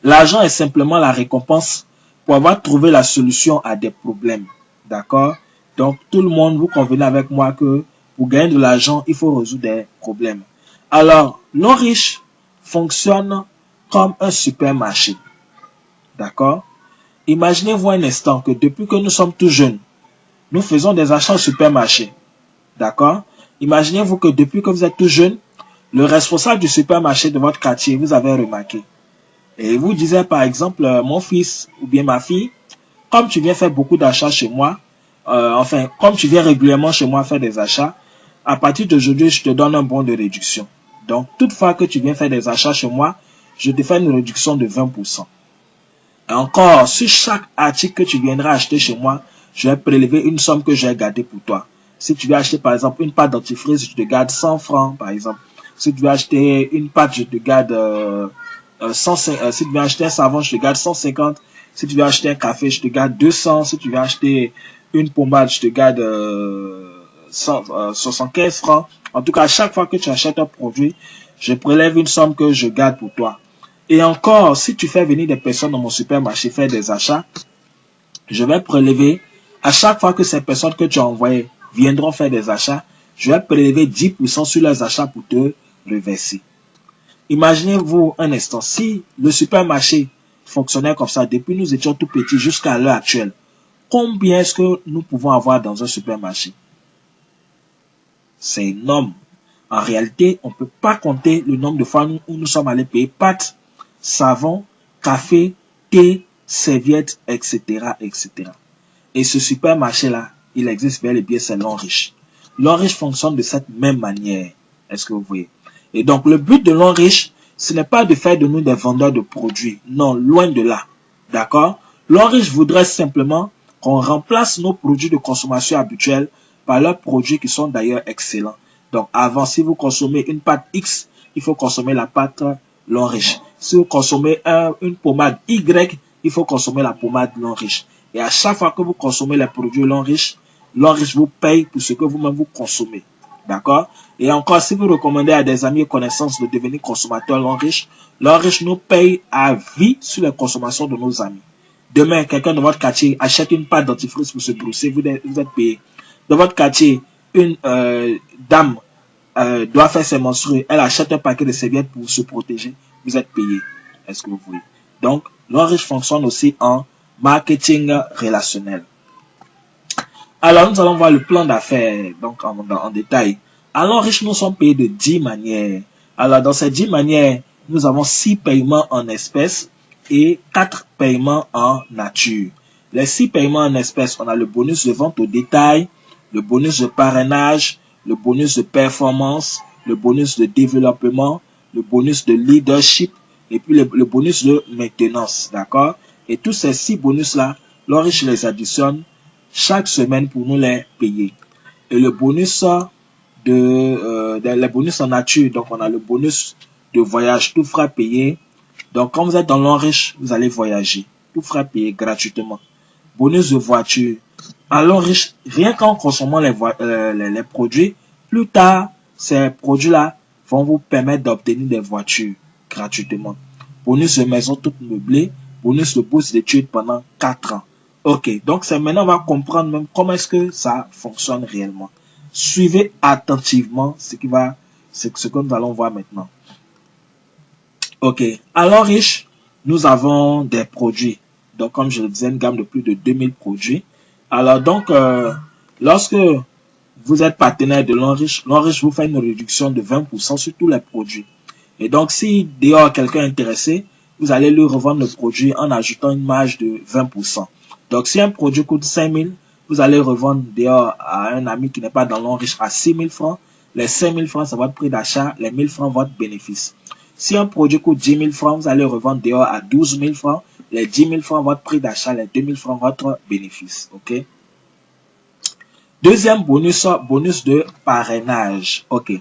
L'argent est simplement la récompense pour avoir trouvé la solution à des problèmes. D'accord? Donc, tout le monde, vous convenez avec moi que pour gagner de l'argent, il faut résoudre des problèmes. Alors, l'homme riche fonctionne comme un supermarché. D'accord? Imaginez-vous un instant que depuis que nous sommes tout jeunes, nous faisons des achats au supermarché. D'accord? Imaginez-vous que depuis que vous êtes tout jeune, le responsable du supermarché de votre quartier vous avez remarqué. Et vous disait par exemple, mon fils ou bien ma fille, comme tu viens faire beaucoup d'achats chez moi, comme tu viens régulièrement chez moi faire des achats, à partir d'aujourd'hui, je te donne un bon de réduction. Donc, toutefois que tu viens faire des achats chez moi, je te fais une réduction de 20%. Et encore, sur chaque article que tu viendras acheter chez moi, je vais prélever une somme que je vais garder pour toi. Si tu veux acheter par exemple une pâte dentifrice, je te garde 100 francs par exemple. Si tu veux acheter une pâte, je te garde 150. Si tu veux acheter un savon, je te garde 150. Si tu veux acheter un café, je te garde 200. Si tu veux acheter une pommade, je te garde 75 francs. En tout cas, à chaque fois que tu achètes un produit, je prélève une somme que je garde pour toi. Et encore, si tu fais venir des personnes dans mon supermarché faire des achats, je vais prélever, à chaque fois que ces personnes que tu as envoyées viendront faire des achats, je vais prélever 10% sur leurs achats pour te reverser. Imaginez-vous un instant, si le supermarché fonctionnait comme ça depuis nous étions tout petits jusqu'à l'heure actuelle, combien est-ce que nous pouvons avoir dans un supermarché? C'est énorme. En réalité, on ne peut pas compter le nombre de fois où nous sommes allés payer pâtes, savon, café, thé, serviettes, etc., etc. Et ce supermarché-là, il existe bel et bien, c'est l'homme riche. L'homme riche fonctionne de cette même manière. Est-ce que vous voyez? Et donc, le but de l'homme riche, ce n'est pas de faire de nous des vendeurs de produits. Non, loin de là. D'accord? L'homme riche voudrait simplement qu'on remplace nos produits de consommation habituels par leurs produits qui sont d'ailleurs excellents. Donc, avant, si vous consommez une pâte X, il faut consommer la pâte l'homme riche. Si vous consommez une pommade Y, il faut consommer la pommade l'homme riche. Et à chaque fois que vous consommez les produits l'homme riche vous paye pour ce que vous-même vous consommez. D'accord? Et encore, si vous recommandez à des amis et connaissances de devenir consommateurs l'homme riche nous paye à vie sur les consommations de nos amis. Demain, quelqu'un de votre quartier achète une pâte dentifrice pour se brosser, vous êtes payé. Dans votre quartier, une dame doit faire ses menstrues, elle achète un paquet de serviettes pour se protéger, vous êtes payé. Est-ce que vous voyez? Donc, l'homme riche fonctionne aussi en marketing relationnel. Alors, nous allons voir le plan d'affaires donc en détail. Alors, riche, nous sommes payés de 10 manières. Alors, dans ces 10 manières, nous avons 6 paiements en espèces et 4 paiements en nature. Les 6 paiements en espèces, on a le bonus de vente au détail, le bonus de parrainage, le bonus de performance, le bonus de développement, le bonus de leadership et puis le bonus de maintenance. D'accord? Et tous ces 6 bonus-là, l'homme riche les additionne chaque semaine pour nous les payer. Et le bonus les bonus en nature, donc on a le bonus de voyage, tout fera payer. Donc quand vous êtes dans l'homme riche, vous allez voyager, tout fera payer gratuitement. Bonus de voiture, à l'homme riche, rien qu'en consommant les produits, plus tard, ces produits-là vont vous permettre d'obtenir des voitures gratuitement. Bonus de maison toute meublée, bonus de bourse d'études pendant 4 ans. Ok, donc c'est maintenant on va comprendre même comment est-ce que ça fonctionne réellement. Suivez attentivement ce que nous allons voir maintenant. Ok, alors riche, nous avons des produits. Donc comme je le disais, une gamme de plus de 2000 produits. Alors donc, lorsque vous êtes partenaire de l'homme riche vous fait une réduction de 20% sur tous les produits. Et donc si dehors quelqu'un est intéressé, vous allez lui revendre le produit en ajoutant une marge de 20%. Donc, si un produit coûte 5 000, vous allez revendre dehors à un ami qui n'est pas dans l'homme riche à 6 000 francs. Les 5 000 francs, c'est votre prix d'achat. Les 1 000 francs, votre bénéfice. Si un produit coûte 10 000 francs, vous allez revendre dehors à 12 000 francs. Les 10 000 francs, votre prix d'achat. Les 2 000 francs, votre bénéfice. OK? Deuxième bonus, bonus de parrainage. OK.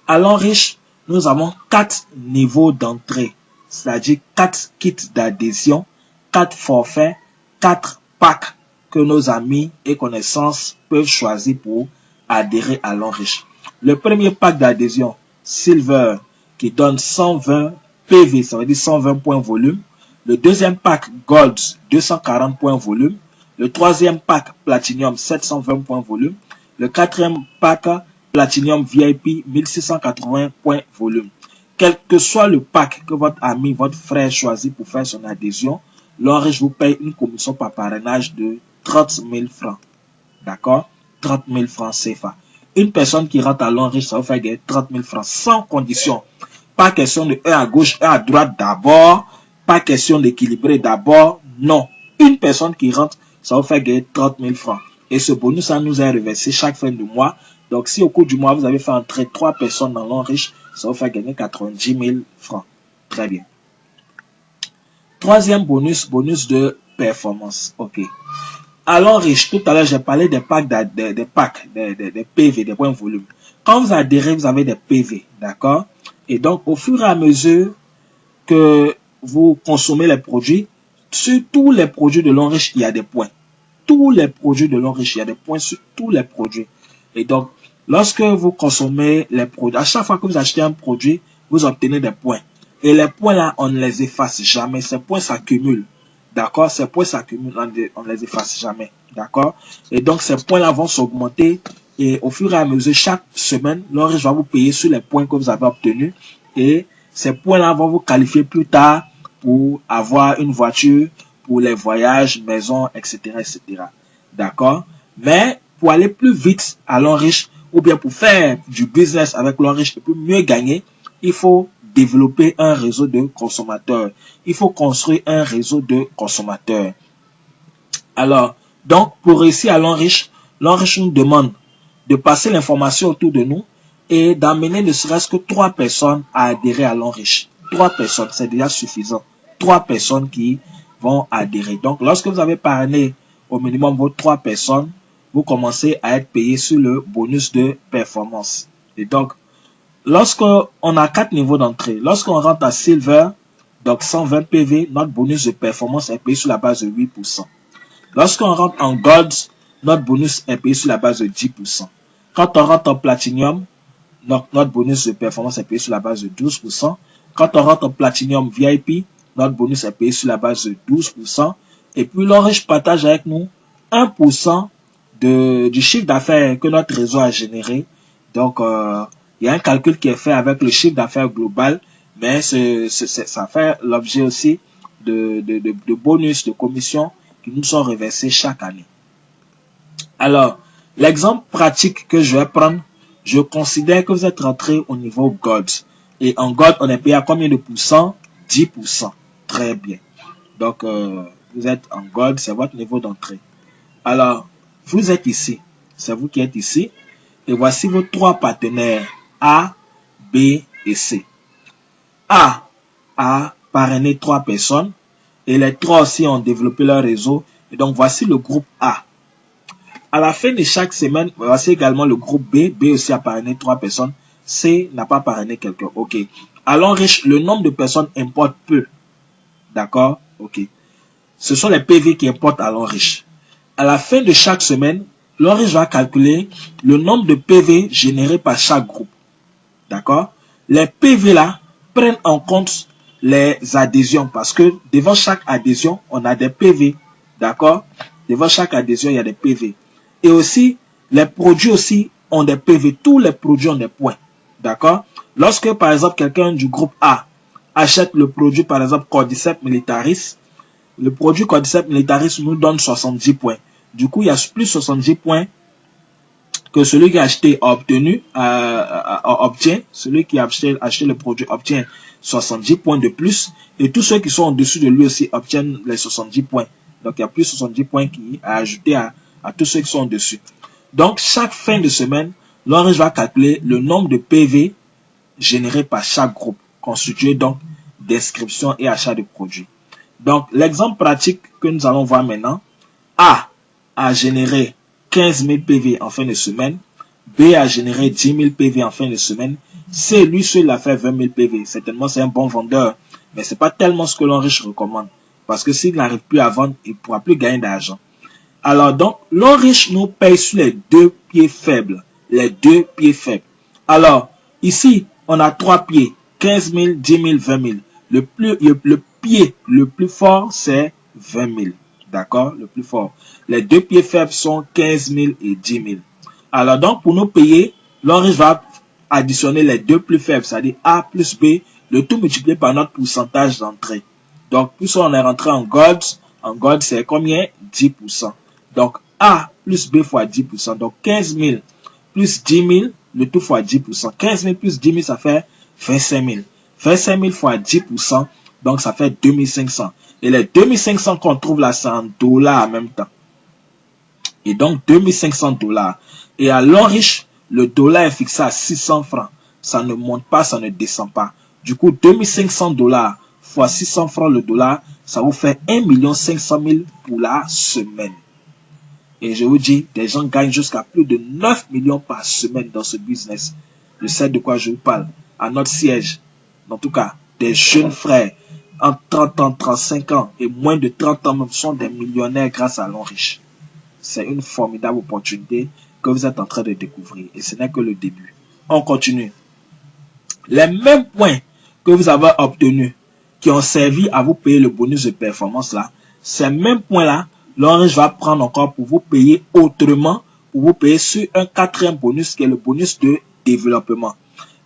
À l'homme riche, nous avons 4 niveaux d'entrée. C'est-à-dire 4 kits d'adhésion, 4 forfaits, 4 packs que nos amis et connaissances peuvent choisir pour adhérer à l'homme riche. Le premier pack d'adhésion, Silver, qui donne 120 PV, ça veut dire 120 points volume. Le deuxième pack Gold, 240 points volume. Le troisième pack Platinum, 720 points volume. Le quatrième pack Platinum VIP, 1680 points volume. Quel que soit le pack que votre ami, votre frère choisit pour faire son adhésion, l'Enriche vous paye une commission par parrainage de 30 000 francs. D'accord? 30 000 francs CFA. Une personne qui rentre à l'Enriche, ça va faire gagner 30 000 francs sans condition. Pas question de 1 à gauche, 1 à droite d'abord. Pas question d'équilibrer d'abord. Non. Une personne qui rentre, ça va faire gagner 30 000 francs. Et ce bonus, ça nous est reversé chaque fin de mois. Donc, si au cours du mois, vous avez fait entrer 3 personnes dans l'Enriche, ça va faire gagner 90 000 francs. Très bien. Troisième bonus, bonus de performance. OK. À l'Enriche, tout à l'heure, j'ai parlé des packs, des PV, des points volume. Quand vous adhérez, vous avez des PV. D'accord? Et donc, au fur et à mesure que vous consommez les produits, sur tous les produits de l'Enriche, il y a des points. Tous les produits de l'Enriche, il y a des points sur tous les produits. Et donc, lorsque vous consommez les produits, à chaque fois que vous achetez un produit, vous obtenez des points. Et les points là, on ne les efface jamais. Ces points s'accumulent. D'accord? Ces points s'accumulent, on ne les efface jamais. D'accord? Et donc, ces points là vont s'augmenter. Et au fur et à mesure, chaque semaine, l'Enriche va vous payer sur les points que vous avez obtenus. Et ces points-là vont vous qualifier plus tard pour avoir une voiture, pour les voyages, maison, etc., etc. D'accord? Mais pour aller plus vite à l'Enriche, ou bien pour faire du business avec l'Enriche et pour mieux gagner, il faut développer un réseau de consommateurs. Il faut construire un réseau de consommateurs. Alors, donc, pour réussir à l'Enriche nous demande de passer l'information autour de nous et d'amener ne serait-ce que 3 personnes à adhérer à l'Enriche. 3 personnes, c'est déjà suffisant. 3 personnes qui vont adhérer. Donc, lorsque vous avez parrainé au minimum vos 3 personnes, vous commencez à être payé sur le bonus de performance. Et donc, lorsqu'on a 4 niveaux d'entrée, lorsqu'on rentre à Silver, donc 120 PV, notre bonus de performance est payé sur la base de 8%. Lorsqu'on rentre en Gold, notre bonus est payé sur la base de 10%. Quand on rentre en Platinum, notre bonus de performance est payé sur la base de 12%. Quand on rentre en Platinum VIP, notre bonus est payé sur la base de 12%. Et puis l'Enriche partage avec nous 1% du chiffre d'affaires que notre réseau a généré. Donc, il y a un calcul qui est fait avec le chiffre d'affaires global, mais ça fait l'objet aussi de bonus, de commissions qui nous sont reversés chaque année. Alors, l'exemple pratique que je vais prendre, je considère que vous êtes rentré au niveau Gold. Et en Gold, on est payé à combien de pourcents? 10%. Très bien. Donc, vous êtes en Gold, c'est votre niveau d'entrée. Alors, vous êtes ici. C'est vous qui êtes ici. Et voici vos 3 partenaires A, B et C. A a parrainé 3 personnes. Et les 3 aussi ont développé leur réseau. Et donc, voici le groupe A. À la fin de chaque semaine, voici également le groupe B. B aussi a parrainé 3 personnes. C n'a pas parrainé quelqu'un. OK. À l'Enriche, le nombre de personnes importe peu. D'accord? OK. Ce sont les PV qui importent à l'Enriche. À la fin de chaque semaine, l'Enriche va calculer le nombre de PV générés par chaque groupe. D'accord? Les PV là prennent en compte les adhésions parce que devant chaque adhésion, on a des PV. D'accord? Devant chaque adhésion, il y a des PV. Et aussi, les produits aussi ont des PV. Tous les produits ont des points. D'accord? Lorsque, par exemple, quelqu'un du groupe A achète le produit, par exemple, Cordyceps militaris, le produit Cordyceps militaris nous donne 70 points. Du coup, il y a plus 70 points que celui qui a acheté a obtenu, obtient. Celui qui a acheté le produit obtient 70 points de plus. Et tous ceux qui sont au-dessus de lui aussi obtiennent les 70 points. Donc, il y a plus 70 points qui a ajouté à tous ceux qui sont au-dessus. Donc, chaque fin de semaine, l'Enriche va calculer le nombre de PV générés par chaque groupe, constitué donc d'inscription et achat de produits. Donc, l'exemple pratique que nous allons voir maintenant, A a généré 15 000 PV en fin de semaine, B a généré 10 000 PV en fin de semaine, C, lui seul a fait 20 000 PV. Certainement, c'est un bon vendeur, mais ce n'est pas tellement ce que l'Enriche recommande. Parce que s'il n'arrive plus à vendre, il ne pourra plus gagner d'argent. Alors donc, l'Enriche nous paye sur les 2 pieds faibles. Les 2 pieds faibles. Alors, ici, on a 3 pieds. 15 000, 10 000, 20 000. Le pieds le plus fort, c'est 20 000. D'accord? Le plus fort. Les deux pieds faibles sont 15 000 et 10 000. Alors donc, pour nous payer, l'enriche va additionner les deux plus faibles, c'est-à-dire A plus B, le tout multiplié par notre pourcentage d'entrée. Donc, plus on est rentré en gold c'est combien? 10%. Donc, A plus B fois 10%. Donc, 15 000 plus 10 000, le tout fois 10%. 15 000 plus 10 000, ça fait 25 000. 25 000 fois 10%, donc ça fait 2500. Et les 2500 qu'on trouve là, c'est en dollars en même temps. Et donc, 2500 dollars. Et à l'enriche, le dollar est fixé à 600 francs. Ça ne monte pas, ça ne descend pas. Du coup, 2500 dollars fois 600 francs le dollar, ça vous fait 1 500 000 pour la semaine. Et je vous dis, des gens gagnent jusqu'à plus de 9 millions par semaine dans ce business. Je sais de quoi je vous parle. À notre siège, en tout cas, des jeunes frères, entre 30 ans, 35 ans et moins de 30 ans même sont des millionnaires grâce à l'enriche. C'est une formidable opportunité que vous êtes en train de découvrir. Et ce n'est que le début. On continue. Les mêmes points que vous avez obtenus, qui ont servi à vous payer le bonus de performance là, ces mêmes points-là, l'enriche va prendre encore pour vous payer autrement, pour vous payer sur un quatrième bonus qui est le bonus de développement.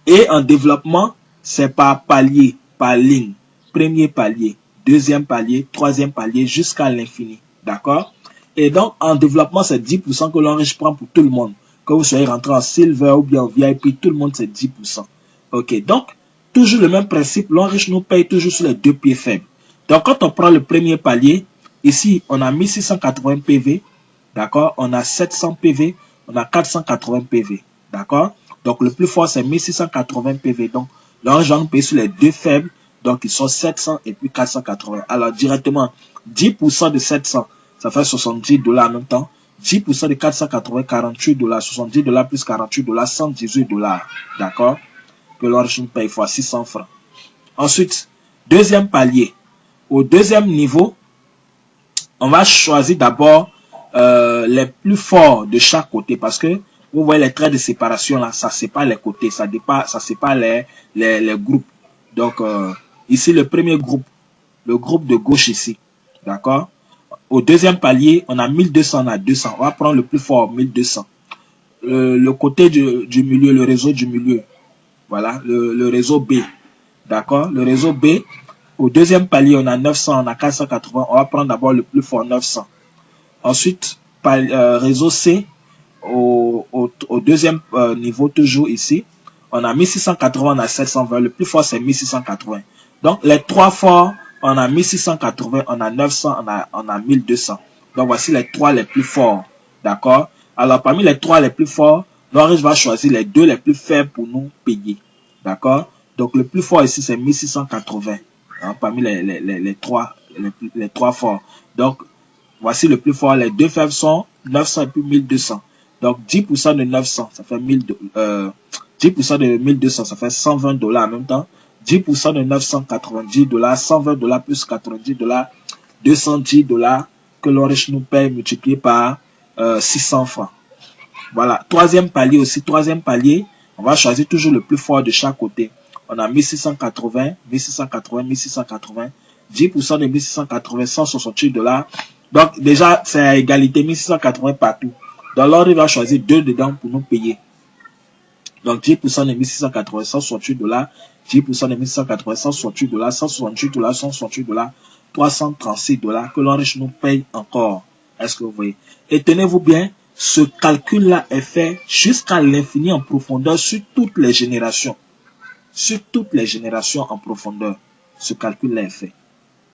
Et en développement, c'est par palier, par ligne. Premier palier, deuxième palier, troisième palier, jusqu'à l'infini. D'accord? Et donc, en développement, c'est 10% que l'enriche prend pour tout le monde. Que vous soyez rentré en silver ou bien en VIP, tout le monde, c'est 10%. Ok, donc, toujours le même principe, l'enriche nous paye toujours sur les deux pieds faibles. Donc, quand on prend le premier palier, ici, on a 1680 PV, d'accord? On a 700 PV, on a 480 PV, d'accord? Donc, le plus fort, c'est 1680 PV. Donc, l'enriche va nous payer sur les deux faibles, donc ils sont 700 et puis 480. Alors, directement, 10% de 700, ça fait 70 dollars en même temps. 10% de 480, 48 dollars. 70 dollars plus 48 dollars, 118 dollars, d'accord? Que l'enriche nous paye fois 600 francs. Ensuite, deuxième palier. Au deuxième niveau, on va choisir d'abord les plus forts de chaque côté parce que vous voyez les traits de séparation là, ça sépare les côtés, ça sépare les groupes. Donc ici le premier groupe, le groupe de gauche ici, d'accord? Au deuxième palier, on a 1200, on a 200. On va prendre le plus fort, 1200. Le côté du milieu, le réseau du milieu, voilà, le réseau B, d'accord? Le réseau B. Au deuxième palier, on a 900, on a 480. On va prendre d'abord le plus fort, 900. Ensuite, réseau C, au deuxième niveau, toujours ici, on a 1680, on a 720. Le plus fort, c'est 1680. Donc, les trois forts, on a 1680, on a 900, on a 1200. Donc, voici les trois les plus forts. D'accord? Alors, parmi les trois les plus forts, l'enriche va choisir les deux les plus faibles pour nous payer. D'accord? Donc, le plus fort ici, c'est 1680. Hein, parmi les trois forts. Donc, voici le plus fort. Les deux faibles sont 900 et puis 1200. Donc, 10% de 900, ça fait 10% de 1200, ça fait 120 dollars en même temps. 10% de 990 dollars, 120 dollars plus 90 dollars, 210 dollars que l'enriche nous paye multiplié par 600 francs. Voilà. Troisième palier aussi. Troisième palier, on va choisir toujours le plus fort de chaque côté. On a 1680, 1680, 1680. 10% de 1680, 168 dollars. Donc, déjà, c'est à égalité, 1680 partout. Donc, l'ordre va choisir deux dedans pour nous payer. Donc, 10% de 1680, 168 dollars. 10% de 1680, 168 dollars, 168 dollars, 168 dollars, 336 dollars que l'enriche nous paye encore. Est-ce que vous voyez? Et tenez-vous bien, ce calcul-là est fait jusqu'à l'infini en profondeur sur toutes les générations. Sur toutes les générations en profondeur, ce calcul-là est fait.